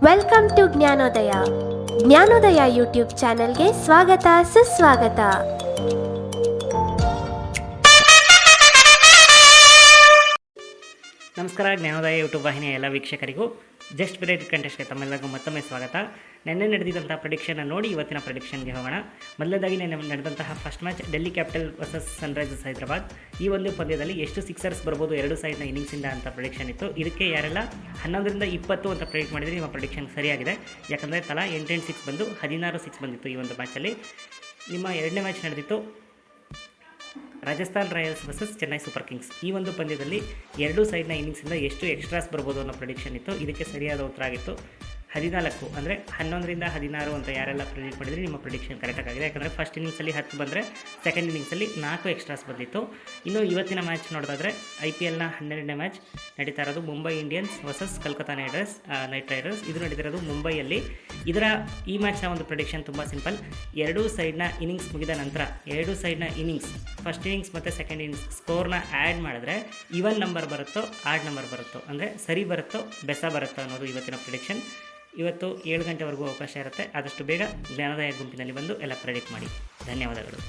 Welcome to Jnanodaya. Jnanodaya YouTube ಚಾನೆಲ್ಗೆ ಸ್ವಾಗತ ಸುಸ್ವಾಗತ. ನಮಸ್ಕಾರ. ಜ್ಞಾನೋದಯ ಯೂಟ್ಯೂಬ್ ವಾಹಿನಿಯ ಎಲ್ಲ ವೀಕ್ಷಕರಿಗೂ ಜಸ್ಟ್ ಬ್ರೇಕ್ ಕಂಟೆಸ್ಟ್ಗೆ ತಮ್ಮೆಲ್ಲರಿಗೂ ಮತ್ತೊಮ್ಮೆ ಸ್ವಾಗತ. ನಿನ್ನೆ ನಡೆದಿದ್ದಂಥ ಪ್ರೆಡಿಕ್ಷನ್ನ ನೋಡಿ ಇವತ್ತಿನ ಪ್ರೆಡಿಕ್ಷನ್ಗೆ ಹೋಗೋಣ. ಮೊದಲನೇದಾಗಿ ನಿನ್ನೆ ನಡೆದಂತಹ first match Delhi capital versus Sunrisers Hyderabad. ಈ ಒಂದು ಪಂದ್ಯದಲ್ಲಿ ಎಷ್ಟು ಸಿಕ್ಸರ್ಸ್ ಬರ್ಬೋದು ಎರಡು ಸೈಡ್ನ ಇನ್ನಿಂಗ್ಸಿಂದ ಅಂತ ಪ್ರೆಡಿಕ್ಷನ್ ಇತ್ತು. ಇದಕ್ಕೆ ಯಾರೆಲ್ಲ 11ರಿಂದ 20 ಅಂತ ಪ್ರೆಡಿಕ್ಟ್ ಮಾಡಿದರೆ ನಿಮ್ಮ ಪ್ರೆಡಿಕ್ಷನ್ ಸರಿಯಾಗಿದೆ. ಯಾಕಂದರೆ ತಲಾ 8 6 ಬಂದು 16 6 ಬಂದಿತ್ತು ಈ ಒಂದು ಮ್ಯಾಚಲ್ಲಿ. ನಿಮ್ಮ ಎರಡನೇ ಮ್ಯಾಚ್ ನಡೆದಿತ್ತು Rajasthan Royals versus Chennai super Kings. ಈ ಒಂದು ಪಂದ್ಯದಲ್ಲಿ ಎರಡೂ ಸೈಡ್ನ ಇನ್ನಿಂಗ್ಸಿಂದ ಎಷ್ಟು ಎಕ್ಸ್ಟ್ರಾಸ್ ಬರ್ಬೋದು ಅನ್ನೋ ಪ್ರೆಡಿಕ್ಷನ್ ಇತ್ತು. ಇದಕ್ಕೆ ಸರಿಯಾದ ಉತ್ತರ ಆಗಿತ್ತು 14, ಅಂದರೆ 11ರಿಂದ 16 ಅಂತ ಯಾರೆಲ್ಲ ಪ್ರೆಡಿಕ್ಟ್ ಮಾಡಿದರೆ ನಿಮ್ಮ ಪ್ರೆಡಿಕ್ಷನ್ ಕರೆಕ್ಟಾಗಿ ಆಗಿದೆ. ಯಾಕಂದರೆ ಫಸ್ಟ್ ಇನ್ನಿಂಗ್ಸಲ್ಲಿ 10 ಬಂದರೆ ಸೆಕೆಂಡ್ ಇನ್ನಿಂಗ್ಸಲ್ಲಿ 4 ಎಕ್ಸ್ಟ್ರಾಸ್ ಬಂದಿತ್ತು. ಇನ್ನು ಇವತ್ತಿನ ಮ್ಯಾಚ್ ನೋಡೋದಾದರೆ IPLನ 12ನೇ ಮ್ಯಾಚ್ ನಡೀತಾ ಇರೋದು Mumbai Indians versus Calcutta night Riders. ಇದು ನಡೀತಿರೋದು ಮುಂಬೈಯಲ್ಲಿ. ಈ ಮ್ಯಾಚ್ನ ಒಂದು ಪ್ರೆಡಿಕ್ಷನ್ ತುಂಬ ಸಿಂಪಲ್. ಎರಡೂ ಸೈಡ್ನ ಇನ್ನಿಂಗ್ಸ್ ಮುಗಿದ ನಂತರ ಎರಡೂ ಸೈಡ್ನ ಇನ್ನಿಂಗ್ಸ್ ಫಸ್ಟ್ ಇನ್ನಿಂಗ್ಸ್ ಮತ್ತು ಸೆಕೆಂಡ್ ಇನ್ನಿಂಗ್ಸ್ ಸ್ಕೋರ್ನ ಆ್ಯಡ್ ಮಾಡಿದ್ರೆ ಈವನ್ ನಂಬರ್ ಬರುತ್ತೋ ಆಡ್ ನಂಬರ್ ಬರುತ್ತೋ, ಅಂದರೆ ಸರಿ ಬರುತ್ತೋ ಬೆಸ ಬರುತ್ತೋ ಅನ್ನೋದು ಇವತ್ತಿನ ಪ್ರೆಡಿಕ್ಷನ್. ಇವತ್ತು 7 ಗಂಟೆವರೆಗೂ ಅವಕಾಶ ಇರುತ್ತೆ. ಆದಷ್ಟು ಬೇಗ ಜ್ಞಾನೋದಯ ಗುಂಪಿನಲ್ಲಿ ಬಂದು ಎಲ್ಲ ಪ್ರೆಡಿಕ್ಟ್ ಮಾಡಿ. ಧನ್ಯವಾದಗಳು.